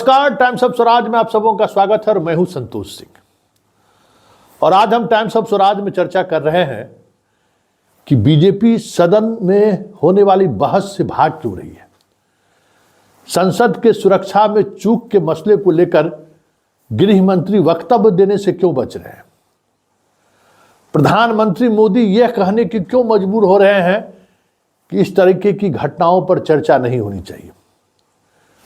नमस्कार, times of Swaraj में आप सबों का स्वागत है और मैं हूं संतोष सिंह। और आज हम टाइम्स ऑफ स्वराज में चर्चा कर रहे हैं कि बीजेपी सदन में होने वाली बहस से भाग क्यों रही है। संसद के सुरक्षा में चूक के मसले को लेकर गृह मंत्री वक्तव्य देने से क्यों बच रहे हैं। प्रधानमंत्री मोदी यह कहने की क्यों मजबूर हो रहे हैं कि इस तरीके की घटनाओं पर चर्चा नहीं होनी चाहिए।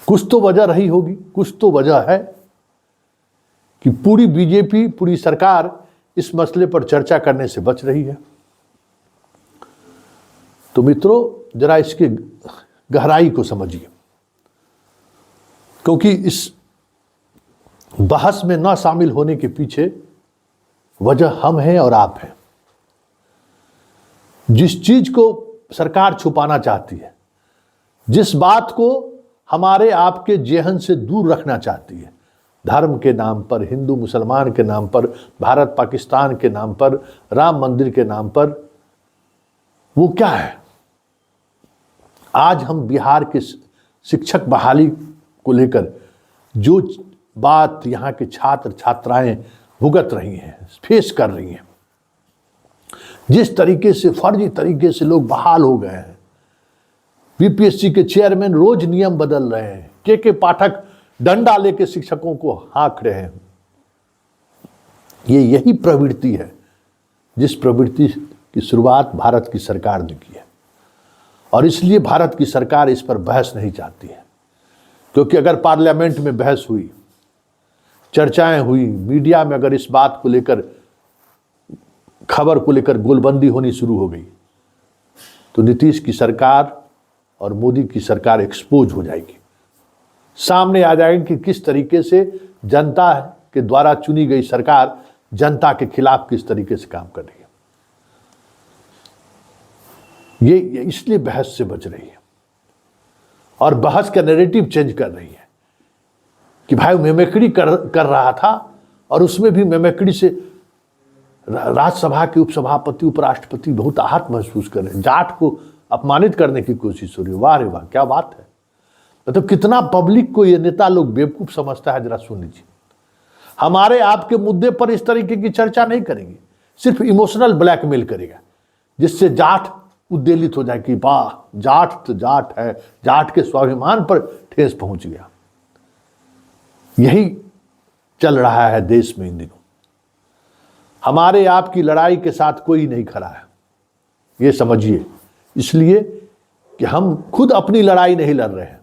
कुछ तो वजह रही होगी, कुछ तो वजह है कि पूरी बीजेपी, पूरी सरकार इस मसले पर चर्चा करने से बच रही है। तो मित्रों, जरा इसके गहराई को समझिए, क्योंकि इस बहस में न शामिल होने के पीछे वजह हम हैं और आप हैं। जिस चीज को सरकार छुपाना चाहती है, जिस बात को हमारे आपके जेहन से दूर रखना चाहती है, धर्म के नाम पर, हिंदू मुसलमान के नाम पर, भारत पाकिस्तान के नाम पर, राम मंदिर के नाम पर, वो क्या है। आज हम बिहार के शिक्षक बहाली को लेकर जो बात यहाँ के छात्र छात्राएं भुगत रही हैं, फेस कर रही हैं, जिस तरीके से फर्जी तरीके से लोग बहाल हो गए हैं, बीपीएससी के चेयरमैन रोज नियम बदल रहे हैं, के पाठक डंडा लेके शिक्षकों को हाँक रहे हैं, यही प्रवृत्ति है जिस प्रवृत्ति की शुरुआत भारत की सरकार ने की है। और इसलिए भारत की सरकार इस पर बहस नहीं चाहती है, क्योंकि अगर पार्लियामेंट में बहस हुई, चर्चाएं हुई, मीडिया में अगर इस बात को लेकर, खबर को लेकर गोलबंदी होनी शुरू हो गई, तो नीतीश की सरकार और मोदी की सरकार एक्सपोज हो जाएगी। सामने आ जाएगी कि किस तरीके से जनता के द्वारा चुनी गई सरकार जनता के खिलाफ किस तरीके से काम कर रही है। ये इसलिए बहस से बच रही है और बहस का नैरेटिव चेंज कर रही है कि भाई मेमेकड़ी कर रहा था, और उसमें भी मेमेकड़ी से राज्यसभा के उपसभापति, उपराष्ट्रपति बहुत आहत महसूस कर रहे हैं। जाट को अपमानित करने की कोशिश हो रही है। वाह रे वाह, क्या बात है। मतलब कितना पब्लिक को ये नेता लोग बेवकूफ समझता है, जरा सुन लीजिए। हमारे आपके मुद्दे पर इस तरीके की चर्चा नहीं करेंगे, सिर्फ इमोशनल ब्लैकमेल करेगा, जिससे जाट उद्वेलित हो जाए कि वाह, जाट तो जाट है, जाट के स्वाभिमान पर ठेस पहुंच गया। यही चल रहा है देश में इन दिनों। हमारे आपकी लड़ाई के साथ कोई नहीं खड़ा है, ये समझिए, इसलिए कि हम खुद अपनी लड़ाई नहीं लड़ रहे हैं।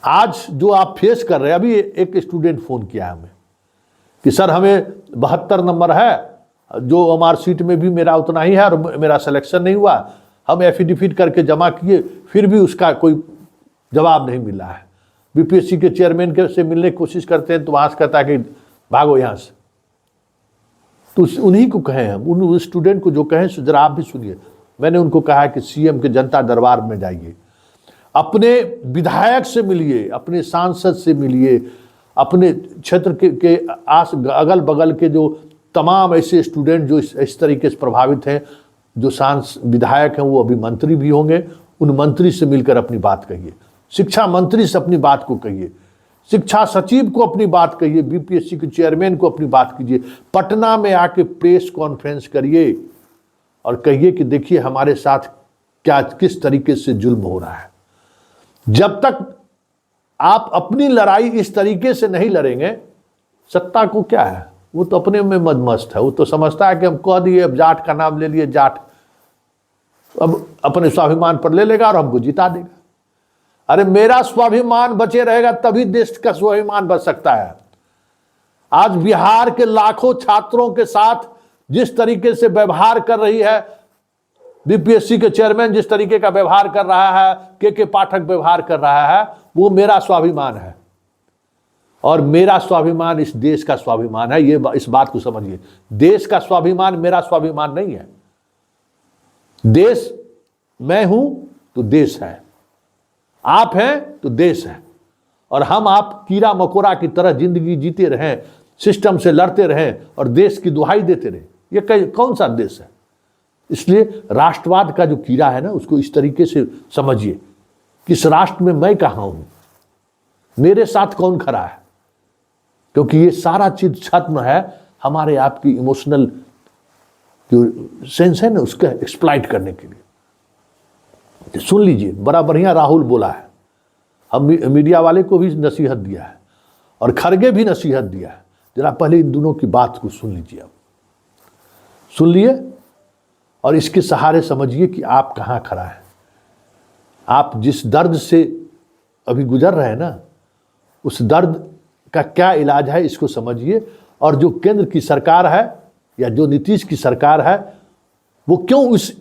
आज जो आप फेस कर रहे हैं, अभी एक स्टूडेंट फोन किया है हमें कि सर हमें 72 नंबर है, जो मार्कशीट में भी मेरा उतना ही है और मेरा सिलेक्शन नहीं हुआ, हम एफिडेविट करके जमा किए, फिर भी उसका कोई जवाब नहीं मिला है। बीपीएससी के चेयरमैन के से मिलने की कोशिश करते हैं तो वहां से कहता है कि भागो यहाँ से। तो उन्हीं को कहे हम, उन स्टूडेंट को जो कहें जरा आप भी सुनिए। मैंने उनको कहा है कि सीएम के जनता दरबार में जाइए, अपने विधायक से मिलिए, अपने सांसद से मिलिए, अपने क्षेत्र के आस अगल बगल के जो तमाम ऐसे स्टूडेंट जो इस तरीके से प्रभावित हैं, जो विधायक हैं, वो अभी मंत्री भी होंगे, उन मंत्री से मिलकर अपनी बात कहिए, शिक्षा मंत्री से अपनी बात को कहिए, शिक्षा सचिव को अपनी बात कहिए, बीपीएससी के चेयरमैन को अपनी बात कीजिए, पटना में आके प्रेस कॉन्फ्रेंस करिए और कहिए कि देखिए हमारे साथ क्या किस तरीके से जुल्म हो रहा है। जब तक आप अपनी लड़ाई इस तरीके से नहीं लड़ेंगे, सत्ता को क्या है, वो तो अपने में मदमस्त है। वो तो समझता है कि हम कह दिए, अब जाट का नाम ले लिए, जाट अब अपने स्वाभिमान पर ले लेगा और हमको जिता देगा। अरे मेरा स्वाभिमान बचे रहेगा तभी देश का स्वाभिमान बच सकता है। आज बिहार के लाखों छात्रों के साथ जिस तरीके से व्यवहार कर रही है बीपीएससी के चेयरमैन, जिस तरीके का व्यवहार कर रहा है, के पाठक व्यवहार कर रहा है, वो मेरा स्वाभिमान है और मेरा स्वाभिमान इस देश का स्वाभिमान है। ये इस बात को समझिए, देश का स्वाभिमान मेरा स्वाभिमान नहीं है। देश मैं हूं तो देश है, आप हैं तो देश है। और हम आप कीड़ा मकोड़ा की तरह जिंदगी जीते रहें, सिस्टम से लड़ते रहें और देश की दुहाई देते रहें, ये कौन सा देश है। इसलिए राष्ट्रवाद का जो कीड़ा है ना, उसको इस तरीके से समझिए कि इस राष्ट्र में मैं कहाँ हूं, मेरे साथ कौन खड़ा है, क्योंकि ये सारा चीज छद्म है हमारे आपकी इमोशनल जो सेंस है ना उसका एक्सप्लॉइट करने के लिए। सुन लीजिए, बड़ा बढ़िया राहुल बोला है, हम मीडिया वाले को भी नसीहत दिया है और खड़गे भी नसीहत दिया है। जरा पहले इन दोनों की बात को सुन लीजिए, अब सुन लिए और इसके सहारे समझिए कि आप कहाँ खड़ा है। आप जिस दर्द से अभी गुजर रहे हैं ना, उस दर्द का क्या इलाज है इसको समझिए। और जो केंद्र की सरकार है या जो नीतीश की सरकार है, वो क्यों उस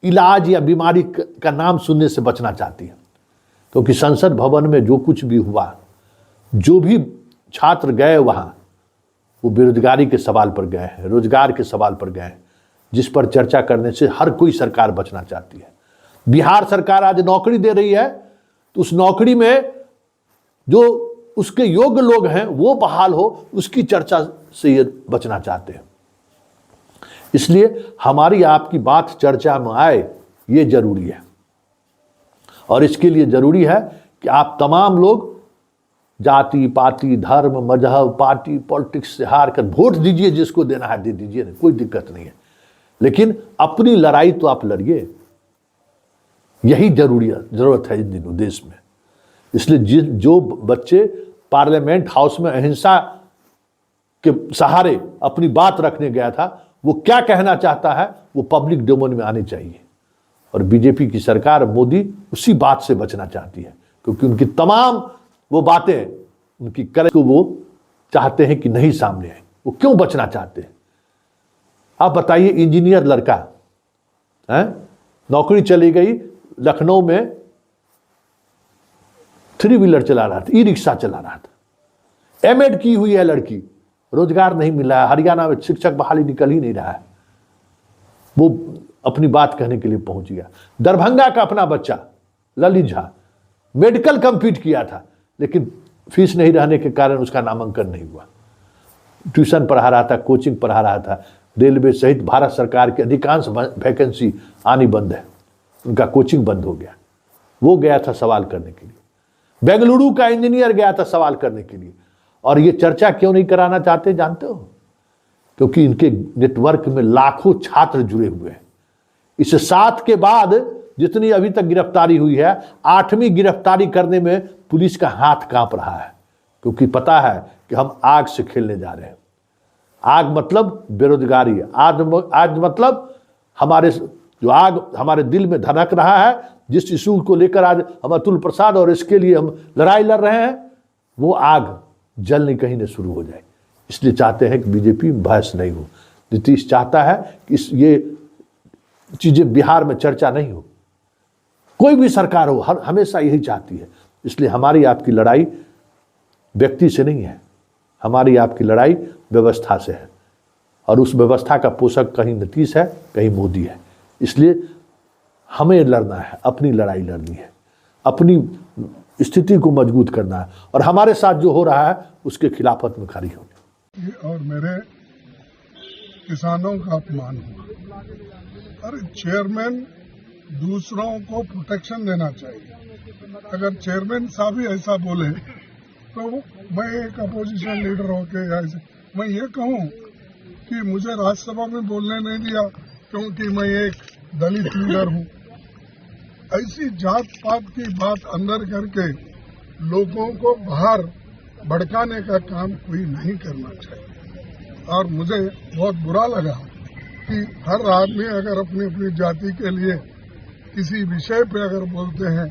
इलाज या बीमारी का नाम सुनने से बचना चाहती है। क्योंकि संसद भवन में जो कुछ भी हुआ, जो भी छात्र गए वहाँ, वो बेरोजगारी के सवाल पर गए हैं, रोजगार के सवाल पर गए हैं, जिस पर चर्चा करने से हर कोई सरकार बचना चाहती है। बिहार सरकार आज नौकरी दे रही है, तो उस नौकरी में जो उसके योग्य लोग हैं वो बहाल हो, उसकी चर्चा से ये बचना चाहते हैं। इसलिए हमारी आपकी बात चर्चा में आए, ये जरूरी है। और इसके लिए जरूरी है कि आप तमाम लोग जाति पाति धर्म मजहब पार्टी पॉलिटिक्स से हार कर वोट दीजिए, जिसको देना है दे दीजिए, कोई दिक्कत नहीं है। लेकिन अपनी लड़ाई तो आप लड़िए, यही जरूरत है इन दिनों देश में। इसलिए जो बच्चे पार्लियामेंट हाउस में अहिंसा के सहारे अपनी बात रखने गया था, वो क्या कहना चाहता है वो पब्लिक डोमेन में आनी चाहिए। और बीजेपी की सरकार मोदी उसी बात से बचना चाहती है, क्योंकि उनकी तमाम वो बातें उनकी करे को वो चाहते हैं कि नहीं सामने आए। वो क्यों बचना चाहते हैं आप बताइए। इंजीनियर लड़का है, नौकरी चली गई, लखनऊ में 3 व्हीलर चला रहा था, ई रिक्शा चला रहा था, एमएड की हुई है लड़की, रोजगार नहीं मिल रहा है, हरियाणा में शिक्षक बहाली निकल ही नहीं रहा है। वो अपनी बात कहने के लिए पहुंच गया। दरभंगा का अपना बच्चा ललित झा मेडिकल कंप्लीट किया था, लेकिन फीस नहीं रहने के कारण उसका नामांकन नहीं हुआ। ट्यूशन पढ़ा रहा था, कोचिंग पढ़ा रहा था, रेलवे सहित भारत सरकार की अधिकांश वैकेंसी आनी बंद है, उनका कोचिंग बंद हो गया। वो गया था सवाल करने के लिए। बेंगलुरु का इंजीनियर गया था सवाल करने के लिए। और ये चर्चा क्यों नहीं कराना चाहते जानते हो? क्योंकि इनके नेटवर्क में लाखों छात्र जुड़े हुए हैं। इस 7 के बाद जितनी अभी तक गिरफ्तारी हुई है, 8वीं गिरफ्तारी करने में पुलिस का हाथ कांप रहा है, क्योंकि पता है कि हम आग से खेलने जा रहे हैं। आग मतलब बेरोजगारी, आग मतलब हमारे जो आग हमारे दिल में धड़क रहा है, जिस इशू को लेकर आज हम अतुल प्रसाद और इसके लिए हम लड़ाई लड़ रहे हैं, वो आग जलने कहीं न शुरू हो जाए। इसलिए चाहते हैं कि बीजेपी में बहस नहीं हो। नीतीश चाहता है कि ये चीजें बिहार में चर्चा नहीं हो। कोई भी सरकार हो हमेशा यही चाहती है। इसलिए हमारी आपकी लड़ाई व्यक्ति से नहीं है, हमारी आपकी लड़ाई व्यवस्था से है। और उस व्यवस्था का पोषक कहीं नीतीश है, कहीं मोदी है। इसलिए हमें लड़ना है, अपनी लड़ाई लड़नी है, अपनी स्थिति को मजबूत करना है और हमारे साथ जो हो रहा है उसके खिलाफत में खड़ी होनी। और मेरे किसानों का अपमान हुआ। अरे चेयरमैन दूसरों को प्रोटेक्शन देना चाहिए। अगर चेयरमैन साहब ही ऐसा बोले तो मैं एक अपोजिशन लीडर होके ऐसे मैं ये कहूँ कि मुझे राज्यसभा में बोलने नहीं दिया क्योंकि मैं एक दलित लीडर हूँ। ऐसी जात पात की बात अंदर करके लोगों को बाहर भड़काने का काम कोई नहीं करना चाहिए। और मुझे बहुत बुरा लगा कि हर आदमी अगर अपनी अपनी जाति के लिए किसी विषय पे अगर बोलते हैं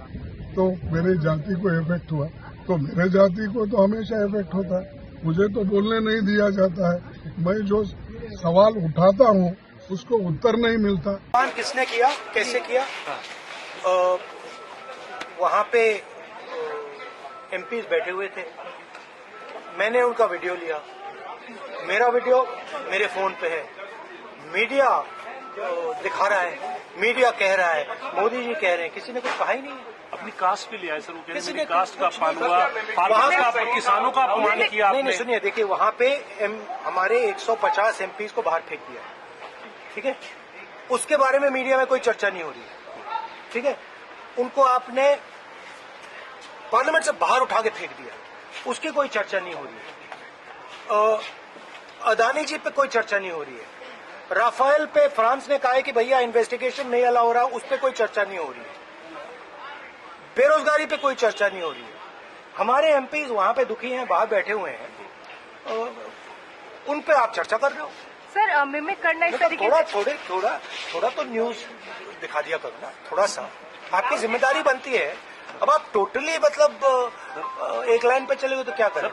तो मेरे जाति को इफेक्ट हुआ, तो मेरे जाति को तो हमेशा इफेक्ट होता है। मुझे तो बोलने नहीं दिया जाता है। मैं जो सवाल उठाता हूँ उसको उत्तर नहीं मिलता। किसने किया, कैसे किया? वहाँ पे एमपीज बैठे हुए थे, मैंने उनका वीडियो लिया। मेरा वीडियो मेरे फोन पे है, मीडिया दिखा रहा है, मीडिया कह रहा है, मोदी जी कह रहे हैं, किसी ने कुछ कहा ही नहीं है। अपनी कास्ट पे लिया है सर, वो कह रहे हैं कास्ट का अपमान हुआ, किसानों का अपमान किया आपने। नहीं सुनिए, देखिए वहाँ पे हमारे 150 एमपीज को बाहर फेंक दिया, ठीक है। उसके बारे में मीडिया में कोई चर्चा नहीं हो रही है, ठीक है। उनको आपने पार्लियामेंट से बाहर उठा के फेंक दिया, उसकी कोई चर्चा नहीं हो रही है। अदानी जी पे कोई चर्चा नहीं हो रही है। राफेल पे फ्रांस ने कहा है कि भैया इन्वेस्टिगेशन नहीं अलाउ हो रहा, उस पर कोई चर्चा नहीं हो रही है। बेरोजगारी पे कोई चर्चा नहीं हो रही है। हमारे एमपीज वहां पे दुखी हैं, बाहर बैठे हुए हैं, उन पे आप चर्चा कर रहे हो। सर मिमिक करना इस तरीके थोड़ा तो न्यूज दिखा दिया करो ना, थोड़ा सा आपकी जिम्मेदारी बनती है। अब आप टोटली मतलब एक लाइन पे चले गए तो क्या करें।